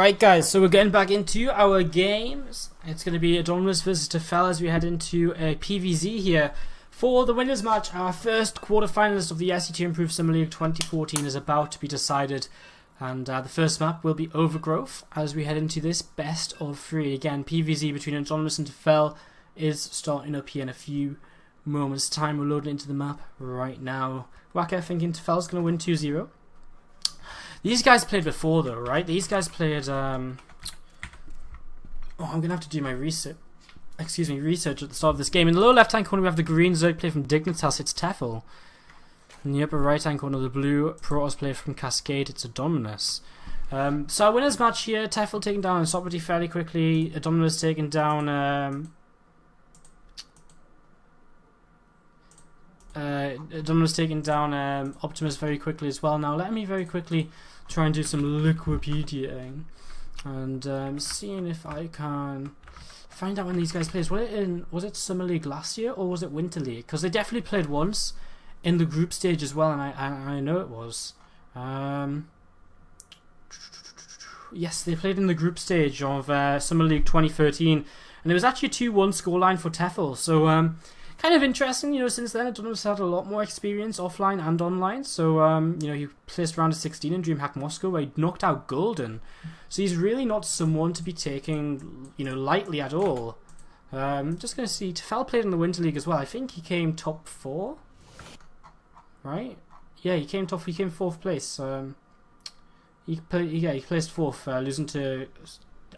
Right guys, so we're getting back into our games. It's going to be Adonmins versus Tefel as we head into a PvZ here. For the winners match, our first quarterfinalist of the SC2 Improved Summer League 2014 is about to be decided. And the first map will be Overgrowth as we head into this best of three. Again, PvZ between Adonmins and Tefel is starting up here in a few moments time. We're loading into the map right now. Waka thinking Tefel's going to win 2-0. These guys played before though, right? These guys played, oh, I'm gonna have to do my research at the start of this game. In the lower left hand corner we have the green Zerg play from Dignitas, it's Tefel. In the upper right hand corner the blue Protoss play from Cascade, it's Adonmins. So our winners match here, Tefel taking down Soprity fairly quickly, Adonmins taking down Optimus very quickly as well. Now let me very quickly try and do some Liquipediaing and seeing if I can find out when these guys played. Was it Summer League last year or was it Winter League? Because they definitely played once in the group stage as well, and I know it was. Yes, they played in the group stage of Summer League 2013, and it was actually a 2-1 scoreline for Tefel. So kind of interesting, you know, since then Adonmins had a lot more experience offline and online. So, you know, he placed round of 16 in DreamHack Moscow where he knocked out Golden. So he's really not someone to be taking, you know, lightly at all. Just going to see, Tefel played in the Winter League as well. I think he came top 4, right? Yeah, he came 4th place. He placed 4th, losing to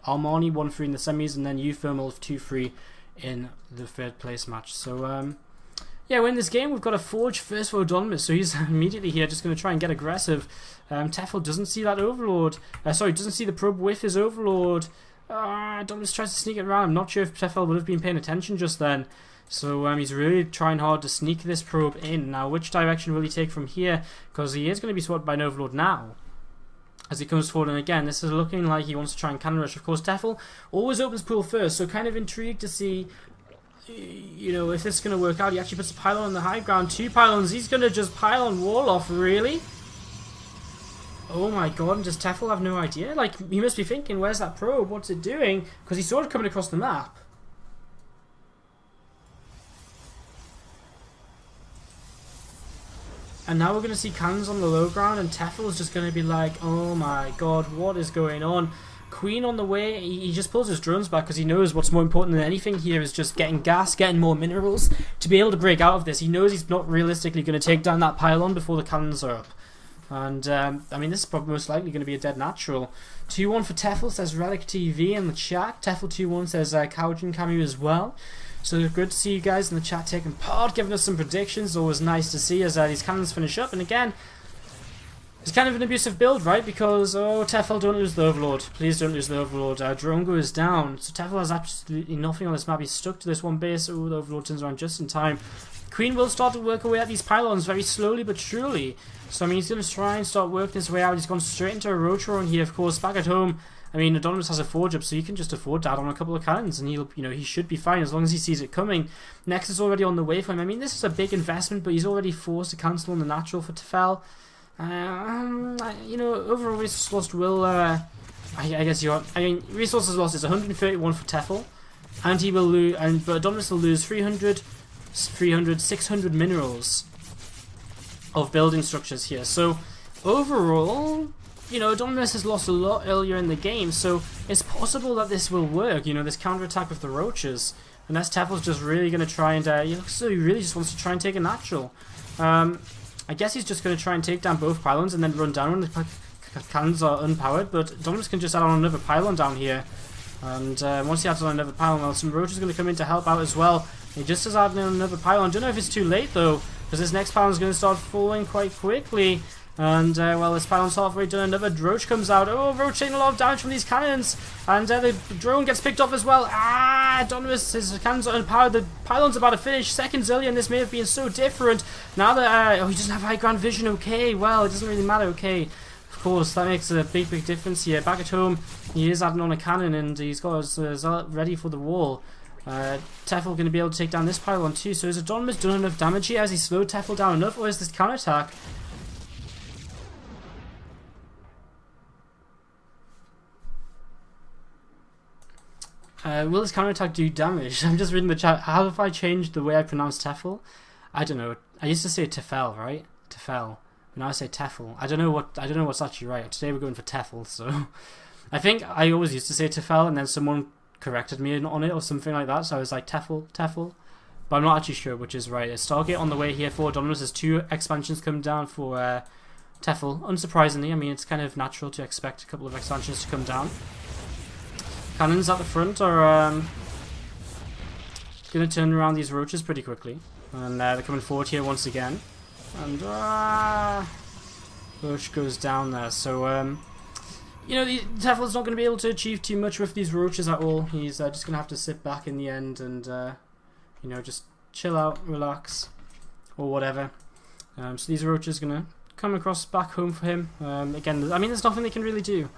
Armani 1-3 in the semis, and then Uthermal 2-3 in the 3rd place match. So yeah, we're in this game. We've got a Forge first for Adonmins, so he's immediately here just going to try and get aggressive. Tefel doesn't see that Overlord, doesn't see the probe with his Overlord. Adonmins tries to sneak it around. I'm not sure if Tefel would have been paying attention just then, so he's really trying hard to sneak this probe in. Now which direction will he take from here, because he is going to be swatted by an Overlord now as he comes forward, and again this is looking like he wants to try and cannon rush. Of course Tefel always opens pool first, so kind of intrigued to see, you know, if this is going to work out. He actually puts a pylon on the high ground, 2 pylons, he's going to just pylon wall off, really? Oh my god, and does Tefel have no idea? Like, he must be thinking, where's that probe, what's it doing? Because he's sort of coming across the map. And now we're going to see cannons on the low ground, and Tefel is just going to be like, oh my god, what is going on? Queen on the way. He just pulls his drones back because he knows what's more important than anything here is just getting gas, getting more minerals to be able to break out of this. He knows he's not realistically going to take down that pylon before the cannons are up. And, I mean, this is probably most likely going to be a dead natural. 2-1 for Tefel, says Relic TV in the chat. Tefel 2-1 says Cowjin Camu as well. So good to see you guys in the chat taking part, giving us some predictions. Always nice to see as these cannons finish up. And again, it's kind of an abusive build, right? Because, oh, Tefel, don't lose the Overlord. Please don't lose the Overlord. Drongo is down. So Tefel has absolutely nothing on this map. He's stuck to this one base. Oh, the Overlord turns around just in time. Queen will start to work away at these pylons very slowly but surely. So, I mean, he's going to try and start working his way out. He's gone straight into a Rotron here, of course. Back at home, I mean, Adonmins has a Forge up, so he can just afford to add on a couple of cannons, and he'll, you know, he should be fine as long as he sees it coming. Next is already on the way for him. I mean, this is a big investment, but he's already forced to cancel on the natural for Tefel. You know, overall resources lost will, I guess resources lost is 131 for Tefel, and he will lose, but Adonmins will lose 300, 600 minerals of building structures here. So overall, you know, Adonmins has lost a lot earlier in the game, so it's possible that this will work, you know, this counterattack with the roaches. Unless Tefel's just really going to try and, so he really just wants to try and take a natural. I guess he's just going to try and take down both pylons and then run down when the cannons are unpowered, but Adonmins can just add on another pylon down here. And once he adds on another pylon, well, some roaches are going to come in to help out as well. He just has added in another pylon. Don't know if it's too late though, because this next pylon is going to start falling quite quickly. And, well, this pylon's halfway done, another Roach comes out. Oh, Roach taking a lot of damage from these cannons. And the drone gets picked off as well. Adonmins, his cannons are unpowered. The pylon's about to finish seconds earlier, and this may have been so different. Now that, oh, he doesn't have high ground vision. Okay, well, it doesn't really matter. Okay, of course, that makes a big difference here. Back at home, he is adding on a cannon, and he's got his Zealot ready for the wall. Tefel going to be able to take down this pylon too. So is Adonmins done enough damage here? Has he slowed Tefel down enough, or is this counterattack? Will this counterattack do damage? I'm just reading the chat. How have I changed the way I pronounce Tefel? I don't know. I used to say Tefel, right? Tefel. Now I say Tefel. I don't know what's actually right. Today we're going for Tefel, so I think I always used to say Tefel, and then someone corrected me on it or something like that. So I was like Tefel. But I'm not actually sure which is right. It's Stargate on the way here for Adonmins. There's 2 expansions coming down for Tefel. Unsurprisingly, I mean, it's kind of natural to expect a couple of expansions to come down. Cannons at the front are going to turn around these roaches pretty quickly. And they're coming forward here once again. And roach goes down there. So, you know, Tefel's not going to be able to achieve too much with these roaches at all. He's just going to have to sit back in the end and, you know, just chill out, relax, or whatever. So these roaches are going to come across back home for him. Again, I mean, there's nothing they can really do.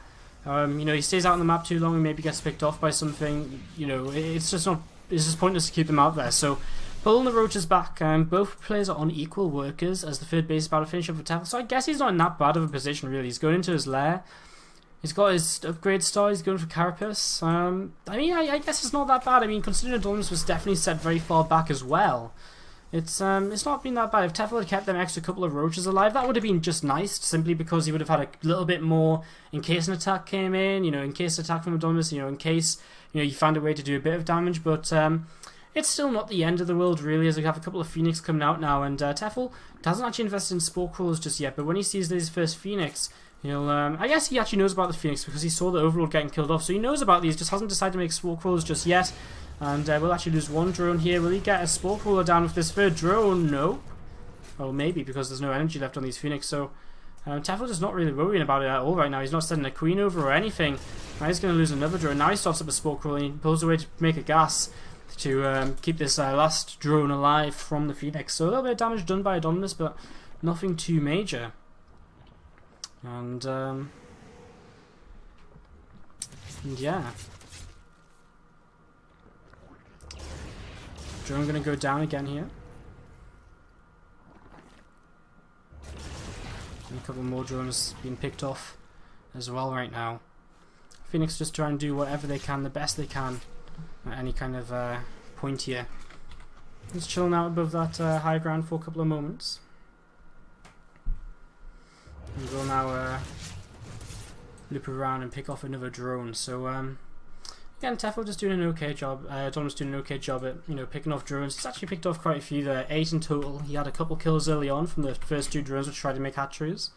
You know, he stays out on the map too long and maybe gets picked off by something. You know, it's just pointless to keep them out there. So, pulling the roaches back. Both players are on equal workers as the third base battle finisher for Tefel. So I guess he's not in that bad of a position, really. He's going into his lair. He's got his upgrade star. He's going for Carapace. I mean, I guess it's not that bad. I mean, considering Adonmins was definitely set very far back as well. It's not been that bad. If Tefel had kept them extra couple of roaches alive, that would have been just nice, simply because he would have had a little bit more in case an attack came in, you know, in case attack from Adonmins, you know, in case, you know, you found a way to do a bit of damage, but it's still not the end of the world, really, as we have a couple of Phoenix coming out now, and Tefel doesn't actually invest in Spore Crawlers just yet, but when he sees his first Phoenix, he'll, I guess he actually knows about the Phoenix because he saw the Overlord getting killed off, so he knows about these, just hasn't decided to make Spore Crawlers just yet. And we'll actually lose 1 drone here. Will he get a Spore Crawler down with this 3rd drone? No. Well, maybe, because there's no energy left on these Phoenix. So, Tefel is not really worrying about it at all right now. He's not sending a Queen over or anything. Now he's going to lose another drone. Now he starts up a Spore Crawler and he pulls away to make a gas to keep this last drone alive from the Phoenix. So a little bit of damage done by Adonmins, but nothing too major. And yeah. Drone going to go down again here. And a couple more drones being picked off as well right now. Phoenix just trying to do whatever they can, the best they can at any kind of point here. Just chilling out above that high ground for a couple of moments. And we'll now loop around and pick off another drone. So again, Tefel just doing an okay job. Adonmins doing an okay job at, you know, picking off drones. He's actually picked off quite a few there, 8 in total. He had a couple kills early on from the first 2 drones which tried to make hatcheries.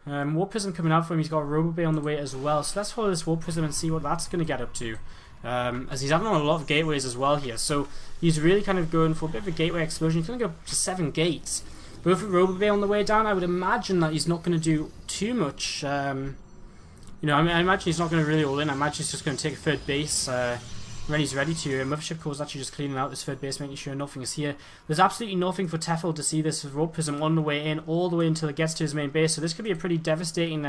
Warp Prism coming out for him. He's got a Robobay on the way as well. So let's follow this Warp Prism and see what that's going to get up to. As he's having on a lot of gateways as well here. So he's really kind of going for a bit of a gateway explosion. He's going to go to 7 gates. Both with Robobay on the way down, I would imagine that he's not going to do too much. You know, I imagine he's not going to really all in. I imagine he's just going to take a 3rd base when he's ready to. Mothership Core is actually just cleaning out this 3rd base, making sure nothing is here. There's absolutely nothing for Tefel to see this Warp Prism on the way in, all the way until it gets to his main base. So this could be a pretty devastating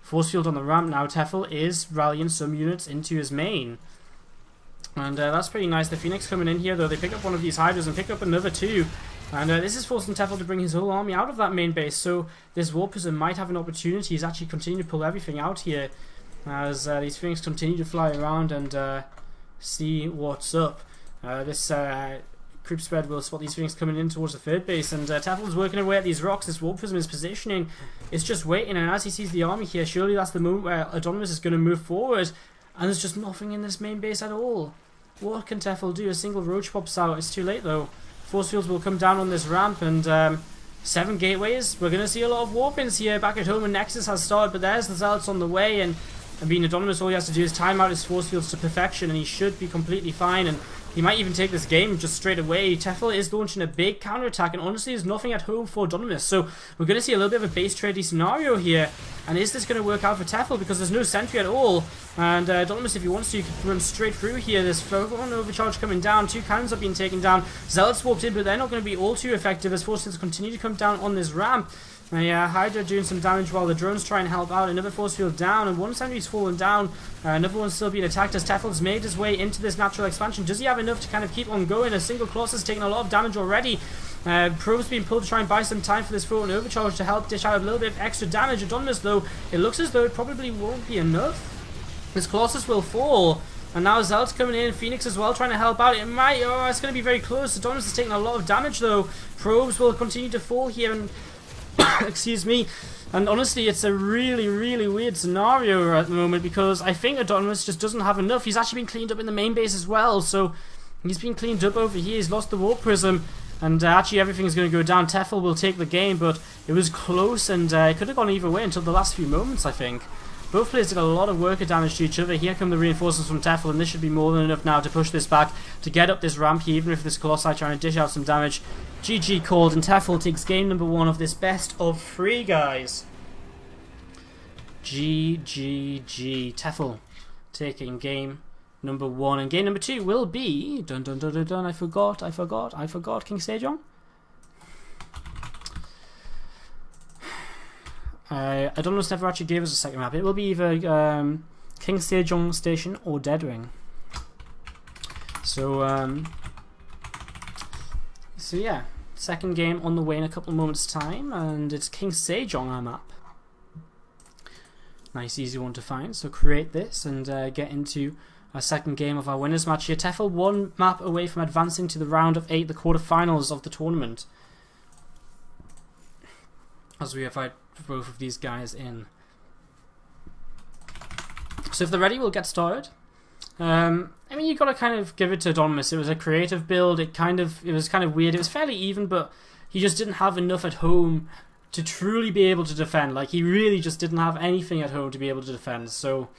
force field on the ramp now. Tefel is rallying some units into his main. And that's pretty nice. The Phoenix coming in here, though. They pick up one of these Hydras and pick up another 2. And this is forcing Tefel to bring his whole army out of that main base, so this Warp Prism might have an opportunity. He's actually continuing to pull everything out here as these Phoenix continue to fly around and see what's up. This creep spread will spot these Phoenix coming in towards the 3rd base, and Tefel's working away at these rocks. This Warp Prism is positioning, it's just waiting, and as he sees the army here, surely that's the moment where Adonmins is going to move forward, and there's just nothing in this main base at all. What can Tefel do? A single roach pops out. It's too late though. Force fields will come down on this ramp, and 7 gateways. We're going to see a lot of warp-ins here back at home, and Nexus has started, but there's the Zealots on the way, and I mean, Adonmins, all he has to do is time out his force fields to perfection, and he should be completely fine, and he might even take this game just straight away. Tefel is launching a big counterattack, and honestly, there's nothing at home for Adonmins, so we're going to see a little bit of a base trade scenario here, and is this going to work out for Tefel, because there's no sentry at all, and Adonmins, if he wants to, he could run straight through here. There's one overcharge coming down, 2 cannons are being taken down, Zealots warped in, but they're not going to be all too effective as force fields continue to come down on this ramp. Hydra doing some damage while the drones try and help out. Another force field down, and one sentry's fallen down. Another one's still being attacked as Tefel's made his way into this natural expansion. Does he have enough to kind of keep on going? A single Colossus taking a lot of damage already. Probes being pulled to try and buy some time for this throw and overcharge to help dish out a little bit of extra damage. Adonmins, though, it looks as though it probably won't be enough. This Colossus will fall. And now Zealot's coming in, Phoenix as well, trying to help out. It might, oh, it's going to be very close. Adonmins is taking a lot of damage though. Probes will continue to fall here, and excuse me. And honestly, it's a really, really weird scenario at the moment, because I think Adonmins just doesn't have enough. He's actually been cleaned up in the main base as well, so he's been cleaned up over here. He's lost the Warp Prism, and actually everything's going to go down. Tefel will take the game, but it was close, and it could have gone either way until the last few moments, I think. Both players did a lot of worker damage to each other. Here come the reinforcements from Tefel, and this should be more than enough now to push this back, to get up this ramp here, even if this Colossi trying to dish out some damage. GG called, and Tefel takes game number 1 of this best of 3, guys. GGG. Tefel taking game number 1, and game number 2 will be... Dun dun dun dun dun, I forgot, King Sejong? Adonmins never actually gave us a second map. It will be either King Sejong Station or Dead Ring. So yeah, second game on the way in a couple of moments' time, and it's King Sejong our map. Nice, easy one to find. So create this and get into our second game of our winners match here. Tefel 1 map away from advancing to the round of 8, the quarterfinals of the tournament, as we have had both of these guys in. So if they're ready, we'll get started. I mean, you got to kind of give it to Adonmins. It was a creative build. It was kind of weird. It was fairly even, but he just didn't have enough at home to truly be able to defend. Like, he really just didn't have anything at home to be able to defend. So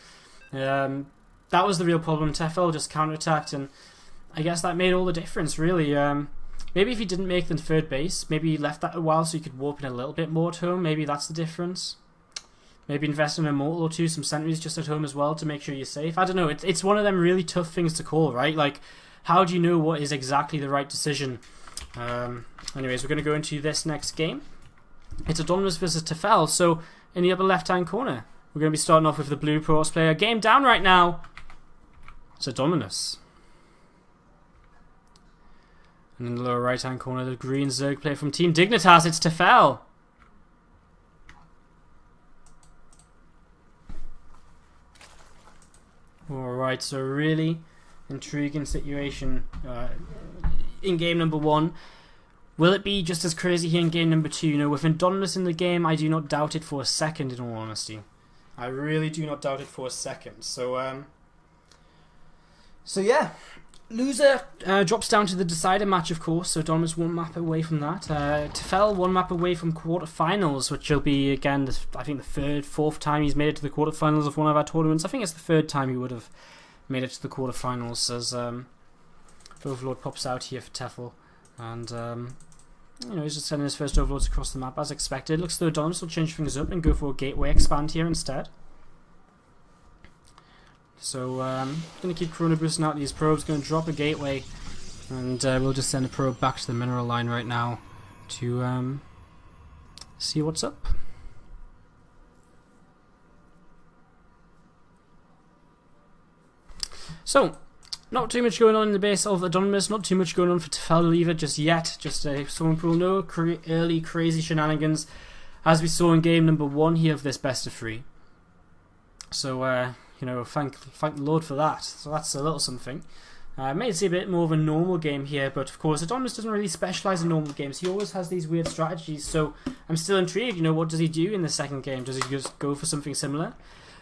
that was the real problem. Tefel just counterattacked, and I guess that made all the difference, really. Maybe if he didn't make the third base, maybe he left that a while so he could warp in a little bit more at home. Maybe that's the difference. Maybe invest in a mortal or two, some sentries just at home as well to make sure you're safe. I don't know. It's one of them really tough things to call, right? Like, how do you know what is exactly the right decision? Anyways, we're going to go into this next game. It's Adonmins versus Tefel. So, in the upper left-hand corner, we're going to be starting off with the blue Protoss player. Game down right now. It's Adonmins. And in the lower right hand corner, the green Zerg player from Team Dignitas, it's Tefel. Alright, so really intriguing situation in game number 1. Will it be just as crazy here in game number 2? You know, with Adonmins in the game, I do not doubt it for a second, in all honesty. I really do not doubt it for a second. So yeah. Loser drops down to the decider match, of course, so Adonmins 1 map away from that. Tefel 1 map away from quarterfinals, which will be, again, I think the 3rd, 4th time he's made it to the quarterfinals of one of our tournaments. I think it's the 3rd time he would have made it to the quarterfinals, as Overlord pops out here for Tefel. And, you know, he's just sending his first Overlords across the map as expected. Looks as though Adonmins will change things up and go for a gateway expand here instead. So, going to keep Chrono boosting out these probes, going to drop a gateway, and we'll just send a probe back to the mineral line right now to see what's up. So, not too much going on in the base of Adonmins, not too much going on for Tefel either just yet, just some people know early crazy shenanigans, as we saw in game number 1 here of this best of 3. So, you know, thank the Lord for that. So that's a little something. Made it see a bit more of a normal game here, but of course Adonmins doesn't really specialise in normal games. He always has these weird strategies, so I'm still intrigued. You know, what does he do in the second game? Does he just go for something similar?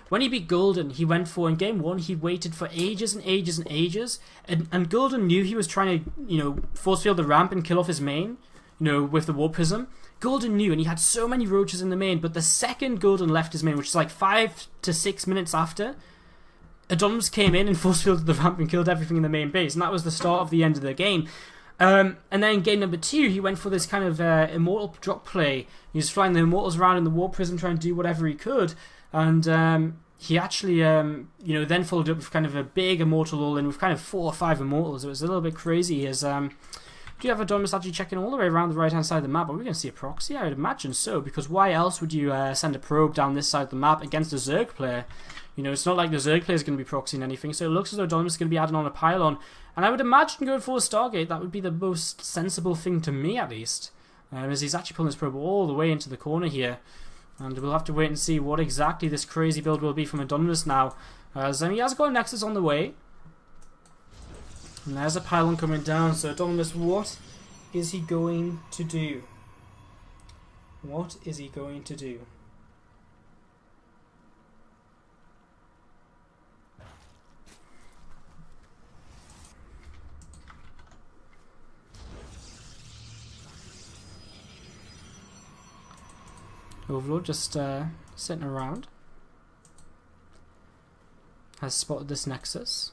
When he beat Golden, he went for, in game 1, he waited for ages and ages and ages, and Golden knew he was trying to, you know, force field the ramp and kill off his main, you know, with the Warp Prism. Golden knew, and he had so many roaches in the main, but the second Golden left his main, which is like 5 to 6 minutes after, Adonmins came in and force fielded the ramp and killed everything in the main base, and that was the start of the end of the game. And then in game number 2, he went for this kind of immortal drop play. He was flying the immortals around in the Warp Prism, trying to do whatever he could, and he actually, you know, then followed up with kind of a big immortal all-in with kind of 4 or 5 immortals. It was a little bit crazy. As do you have Adonmins actually checking all the way around the right-hand side of the map? Are we going to see a proxy? I would imagine so, because why else would you send a probe down this side of the map against a Zerg player? You know, it's not like the Zerg player is going to be proxying anything, so it looks as though Adonmins is going to be adding on a pylon. And I would imagine going for a Stargate, that would be the most sensible thing to me, at least. As he's actually pulling his probe all the way into the corner here. And we'll have to wait and see what exactly this crazy build will be from Adonmins now. As he has got a Nexus on the way. And there's a pylon coming down, so Adonmins, what is he going to do? What is he going to do? Overlord just sitting around. Has spotted this Nexus.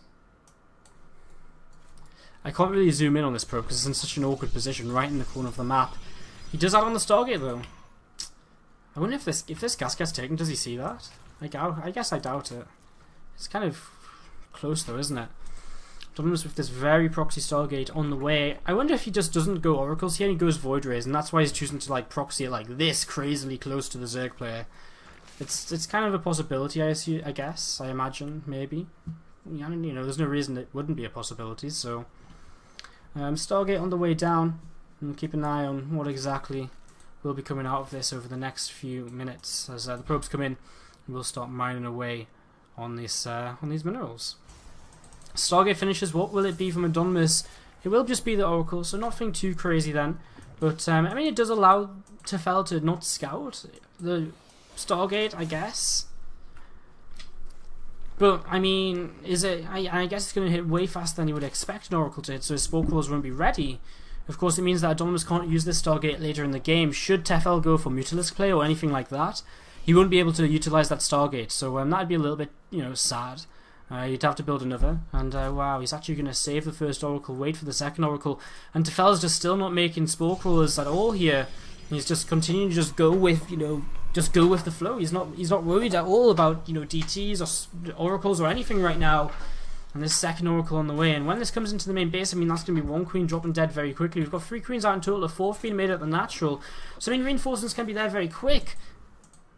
I can't really zoom in on this probe because it's in such an awkward position right in the corner of the map. He does that on the Stargate though. I wonder if this gas gets taken, does he see that? I guess I doubt it. It's kind of close though, isn't it? Adonmins with this very proxy Stargate on the way. I wonder if he just doesn't go Oracles here and he goes Void Rays, and that's why he's choosing to like proxy it like this crazily close to the Zerg player. It's kind of a possibility, I guess, I imagine, maybe. You know, there's no reason it wouldn't be a possibility, so... Stargate on the way down, and keep an eye on what exactly will be coming out of this over the next few minutes. As the probes come in, we'll start mining away on these minerals. Stargate finishes, what will it be from Adonmins? It will just be the Oracle, so nothing too crazy then. But, I mean, it does allow Tefel to not scout the Stargate, I guess. But, I mean, is it... I guess it's going to hit way faster than you would expect an Oracle to hit, so his Spore Crawlers won't be ready. Of course, it means that Adonmins can't use this Stargate later in the game. Should Tefel go for Mutalisk play or anything like that, he won't be able to utilize that Stargate, so that'd be a little bit, you know, sad. You'd have to build another, and wow, he's actually going to save the first Oracle, wait for the second Oracle, and Tefel's just still not making Spore Crawlers at all here. He's just continuing to just go with, you know, just go with the flow. He's not worried at all about, you know, DTs or Oracles or anything right now. And this second Oracle on the way, and when this comes into the main base, I mean, that's going to be one Queen dropping dead very quickly. We've got 3 Queens out in total, a 4th being made at the natural, so I mean, reinforcements can be there very quick.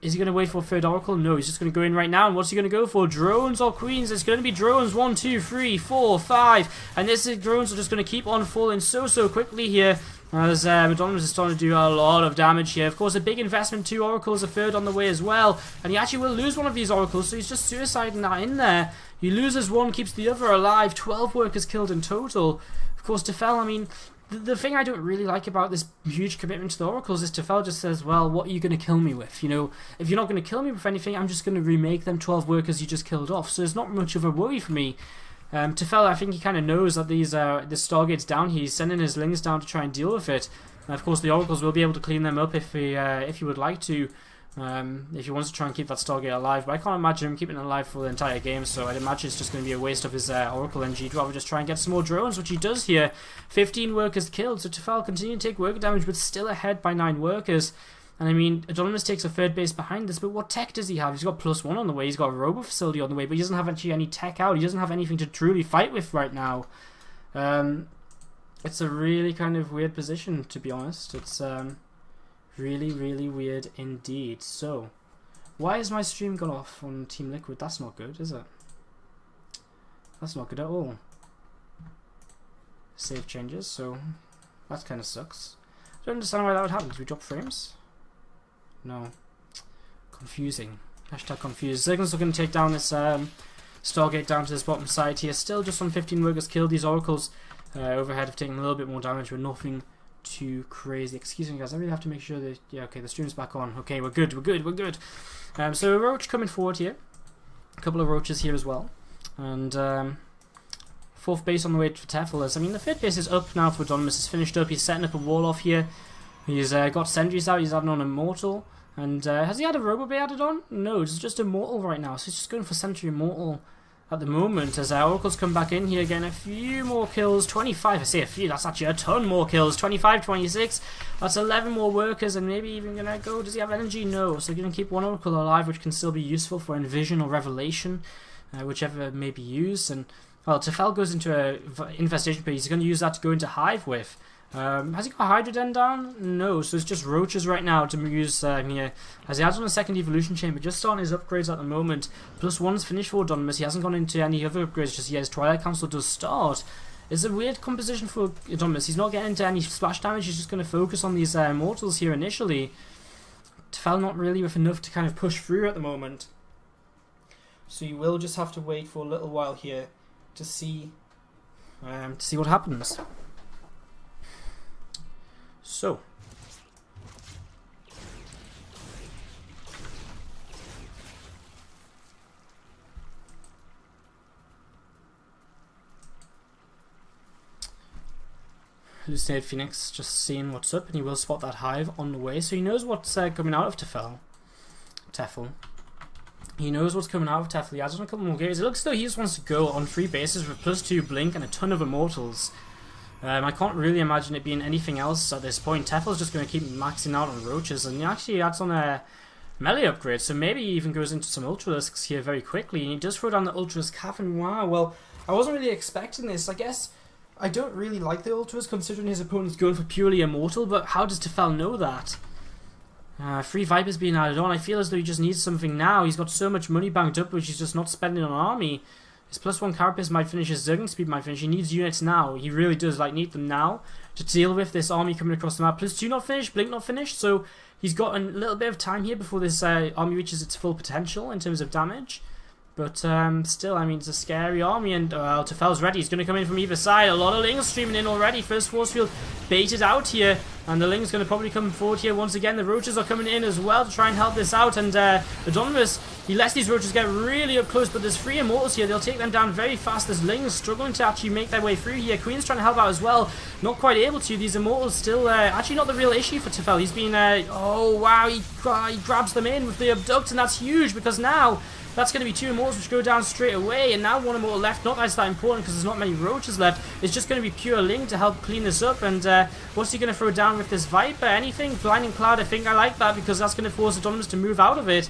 Is he going to wait for a third Oracle? No, he's just going to go in right now. And what's he going to go for? Drones or Queens? It's going to be drones. 1, 2, 3, 4, 5. And drones are just going to keep on falling so quickly here. As Adonmins is starting to do a lot of damage here. Of course, a big investment. 2 Oracles, a third on the way as well. And he actually will lose one of these Oracles, so he's just suiciding that in there. He loses one, keeps the other alive. 12 workers killed in total. Of course, Tefel, I mean... The thing I don't really like about this huge commitment to the Oracles is Tefel just says, well, what are you going to kill me with? You know, if you're not going to kill me with anything, I'm just going to remake them 12 workers you just killed off. So it's not much of a worry for me. Tefel, I think he kind of knows that this Stargate's down here. He's sending his Lings down to try and deal with it. And of course, the Oracles will be able to clean them up if he would like to. If he wants to try and keep that Stargate alive, but I can't imagine him keeping it alive for the entire game, so I'd imagine it's just going to be a waste of his Oracle energy. He'd rather just try and get some more drones, which he does here. 15 workers killed, so Tefel continuing to take worker damage, but still ahead by 9 workers. And I mean, Adonmins takes a third base behind this, but what tech does he have? He's got +1 on the way, he's got a robo facility on the way, but he doesn't have actually any tech out. He doesn't have anything to truly fight with right now. It's a really kind of weird position, to be honest. It's really weird indeed. So, why has my stream gone off on Team Liquid? That's not good, is it? That's not good at all. Save changes, so that kind of sucks. I don't understand why that would happen. Did we drop frames? No. Confusing. Hashtag confused. Zerglin's looking to take down this Stargate down to this bottom side here. Still just on 15 workers killed. These Oracles overhead have taken a little bit more damage, but nothing too crazy. Excuse me guys, I really have to make sure that, yeah, okay, the stream's back on. Okay, we're good. So a Roach coming forward here. A couple of Roaches here as well. And 4th base on the way for Tefel. I mean, the 5th base is up now for Adonmins. It's finished up. He's setting up a wall off here. He's got sentries out. He's adding on Immortal. And has he had a Robo Bay added on? No, it's just Immortal right now. So he's just going for Sentry Immortal at the moment, as our Oracles come back in here again. A few more kills, 25, I say a few, that's actually a ton more kills, 25, 26, that's 11 more workers, and maybe even gonna go, does he have energy? No, so gonna keep one Oracle alive, which can still be useful for Envision or Revelation, whichever may be used. And, well, Tefel goes into a Infestation Pit, he's gonna use that to go into Hive with. Has he got Hydra Den down? No, so it's just Roaches right now to use here. As he has on a second Evolution Chamber, just starting his upgrades at the moment. +1's finished for Adonmins. He hasn't gone into any other upgrades just yet. His Twilight Council does start. It's a weird composition for Adonmins. He's not getting into any splash damage. He's just going to focus on these Immortals here initially. Tefel not really with enough to kind of push through at the moment. So you will just have to wait for a little while here to see what happens. So. Hallucinated Phoenix just seeing what's up, and he will spot that hive on the way, so he knows what's coming out of Tefel. He knows what's coming out of Tefel. He has on a couple more games. It looks as though he just wants to go on 3 bases with +2 blink and a ton of immortals. I can't really imagine it being anything else at this point. Tefel's just going to keep maxing out on roaches, and he actually adds on a melee upgrade, so maybe he even goes into some Ultralisks here very quickly, and he does throw down the Ultralisk Cavern. Wow, well, I wasn't really expecting this. I guess I don't really like the Ultras considering his opponent's going for purely immortal, but how does Tefel know that? 3 Vipers being added on. I feel as though he just needs something now. He's got so much money banked up, which he's just not spending on army. His +1 Carapace might finish, his Zergling Speed might finish. He needs units now. He really does need them now to deal with this army coming across the map. +2 not finished, Blink not finished, so he's got a little bit of time here before this army reaches its full potential in terms of damage. But still, I mean, it's a scary army, and Tefel's ready. He's going to come in from either side. A lot of Lings streaming in already. First force field baited out here, and the Ling's going to probably come forward here once again. The Roaches are coming in as well to try and help this out, and Adonmins, he lets these Roaches get really up close, but there's 3 Immortals here. They'll take them down very fast. There's Lings struggling to actually make their way through here. Queen's trying to help out as well. Not quite able to. These Immortals still actually not the real issue for Tefel. He's been, oh wow, he grabs them in with the Abduct, and that's huge because now that's going to be 2 Immortals which go down straight away, and now 1 Immortal left. Not that it's that important because there's not many Roaches left. It's just going to be pure Ling to help clean this up, and what's he going to throw down with this Viper? Anything? Blinding Cloud, I think I like that because that's going to force Adonmins to move out of it.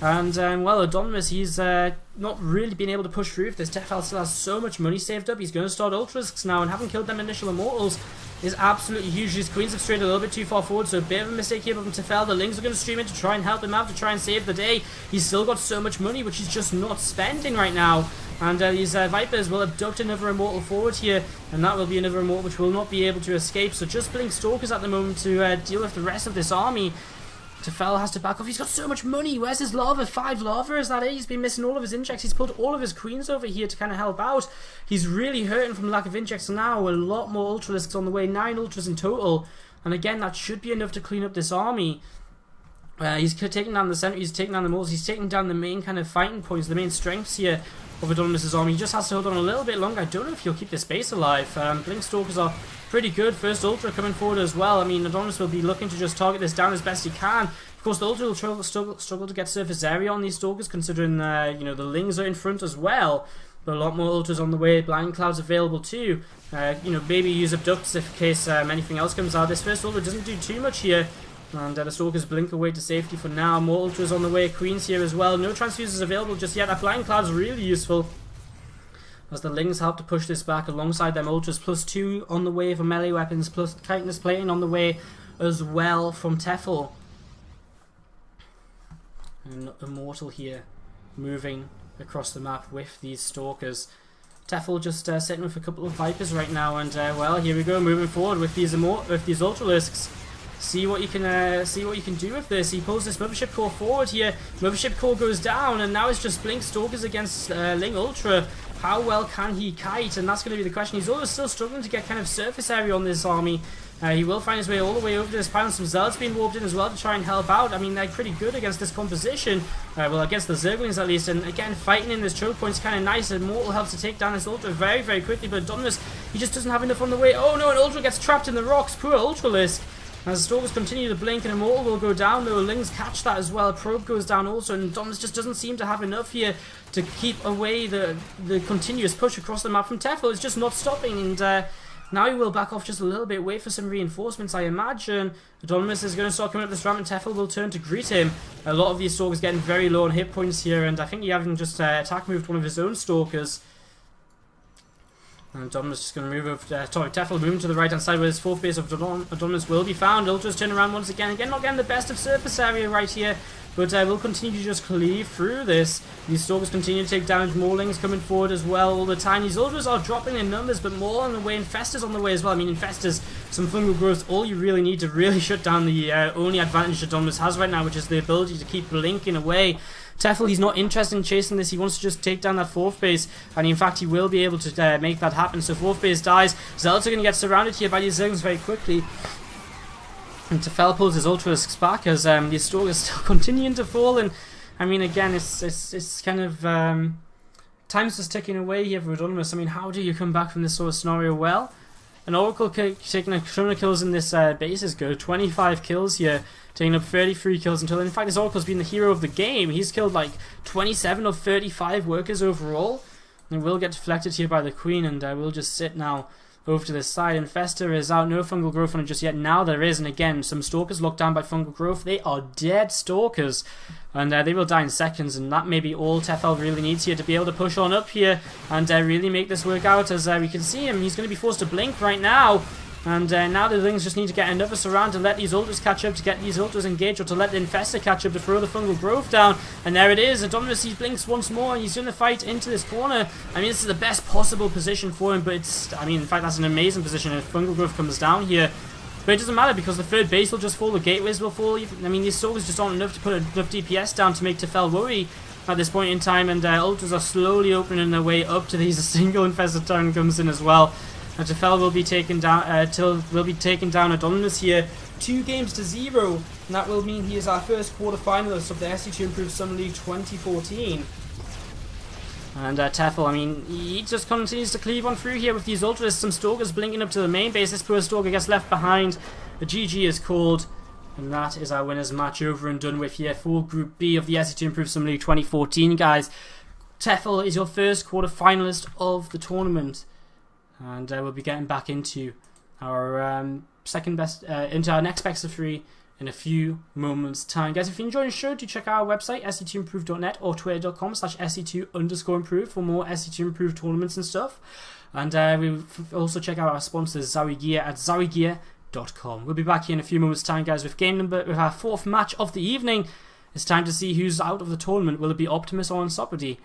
And, well, Adonmins, he's not really been able to push through if this. Tefel still has so much money saved up. He's going to start Ultralisks now, and having killed them initial Immortals is absolutely huge. His Queens have strayed a little bit too far forward, so a bit of a mistake here from Tefel. The Lings are going to stream in to try and help him out, to try and save the day. He's still got so much money, which he's just not spending right now. And these Vipers will abduct another Immortal forward here, and that will be another Immortal which will not be able to escape. So just Blink Stalkers at the moment to deal with the rest of this army. Tefel has to back off. He's got so much money. Where's his lava? 5 lava, is that it? He's been missing all of his injects. He's pulled all of his Queens over here to kind of help out. He's really hurting from lack of injects now. A lot more Ultralisks on the way. 9 Ultras in total. And again, that should be enough to clean up this army. He's taking down the center. He's taking down the moles. He's taking down the main kind of fighting points, the main strengths here of Adonmins' army. He just has to hold on a little bit longer. I don't know if he'll keep this base alive. Blink Stalkers are pretty good. First Ultra coming forward as well. I mean, Adonmins will be looking to just target this down as best he can. Of course, the Ultra will struggle to get surface area on these Stalkers, considering you know, the Lings are in front as well. But a lot more Ultras on the way. Blinding Clouds available too. You know, maybe use Abducts if in case anything else comes out. This first Ultra doesn't do too much here. And the Stalkers blink away to safety for now. More Ultras on the way. Queens here as well. No Transfusers available just yet. That Blinding Cloud's really useful, as the Lings help to push this back alongside them Ultras. +2 on the way for melee weapons. Plus Chitinous Plating on the way as well from Tefel. And Immortal here, moving across the map with these Stalkers. Tefel just sitting with a couple of Vipers right now, and well, here we go, moving forward with these Ultralisks. See what you can do with this. He pulls this Mothership Core forward here. Mothership Core goes down, and now it's just Blink Stalkers against Ling Ultra. How well can he kite? And that's going to be the question. He's always still struggling to get kind of surface area on this army. He will find his way all the way over to this pylon. Some Zealots being warped in as well to try and help out. I mean, they're pretty good against this composition. Well, against the Zerglings at least. And again, fighting in this choke point is kind of nice. Immortal helps to take down this Ultra very, very quickly. But Adonmins, he just doesn't have enough on the way. Oh no, an Ultra gets trapped in the rocks. Poor Ultralisk. As the Stalkers continue to blink, and Immortal will go down, though. Lings catch that as well. A Probe goes down also, and Adonmins just doesn't seem to have enough here to keep away the continuous push across the map from Tefel. It's just not stopping, and now he will back off just a little bit, wait for some reinforcements, I imagine. Adonmins is going to start coming up this ramp, and Tefel will turn to greet him. A lot of these Stalkers getting very low on hit points here, and I think he having just attack moved one of his own Stalkers. And Adonmins is just going to move over, Tefel moving to the right hand side where his 4th base of Adonmins will be found. Ultras turn around once again. Again, not getting the best of surface area right here, but we'll continue to just cleave through this. These Stalkers continue to take damage. More Lings coming forward as well all the time. These Ultras are dropping in numbers, but more on the way. Infestors on the way as well. I mean, Infestors, some fungal growth, all you really need to really shut down the only advantage Adonmins has right now, which is the ability to keep blinking away. Tefel, he's not interested in chasing this. He wants to just take down that 4th base, and in fact he will be able to make that happen. So 4th base dies. Zelda going to get surrounded here by these Zerglings very quickly. And Tefel pulls his Ultralisks back as the Stalkers still continuing to fall. And I mean, again, it's kind of time's just ticking away here for Adonmins. I mean, how do you come back from this sort of scenario? Well, an Oracle taking a ton of kills in this base is good. 25 kills here, taking up 33 kills until. In fact, this Oracle's been the hero of the game. He's killed like 27 of 35 workers overall, and will get deflected here by the Queen, and we'll just sit now over to this side. Infestor is out, no fungal growth on it just yet. Now there is, and again, some Stalkers locked down by fungal growth. They are dead Stalkers, and they will die in seconds, and that may be all Tefel really needs here to be able to push on up here and really make this work out. As we can see him, he's going to be forced to blink right now. And now the Lings just need to get another surround to let these Ultras catch up, to get these Ultras engaged, or to let the Infestor catch up to throw the fungal growth down. And there it is. Adonmins, he blinks once more, and he's going to fight into this corner. I mean, this is the best possible position for him, but it's, I mean, in fact, that's an amazing position if fungal growth comes down here. But it doesn't matter because the 3rd base will just fall, the gateways will fall. I mean, these Stalkers just aren't enough to put enough DPS down to make Tefel worry at this point in time, and Ultras are slowly opening their way up to these. A single Infestor turn comes in as well. And Tefel will be taken down. Adonmins here, 2-0, and that will mean he is our first quarterfinalist of the SC2 Improved Summer League 2014. And Tefel, I mean, he just continues to cleave on through here with these Ultras. Some Stalkers blinking up to the main base. This poor Stalker gets left behind. The GG is called, and that is our winners match over and done with here for Group B of the SC2 Improved Summer League 2014, guys. Tefel is your first quarterfinalist of the tournament. And we'll be getting back into our into our next best of 3 in a few moments' time. Guys, if you enjoyed the show, do check out our website, sc2improved.net, or twitter.com/sc2_improved for more SC2 Improved tournaments and stuff. And we also check out our sponsors, Zowie Gear, at zowiegear.com. We'll be back here in a few moments' time, guys, with with our 4th match of the evening. It's time to see who's out of the tournament. Will it be Optimus or Encyclopedia?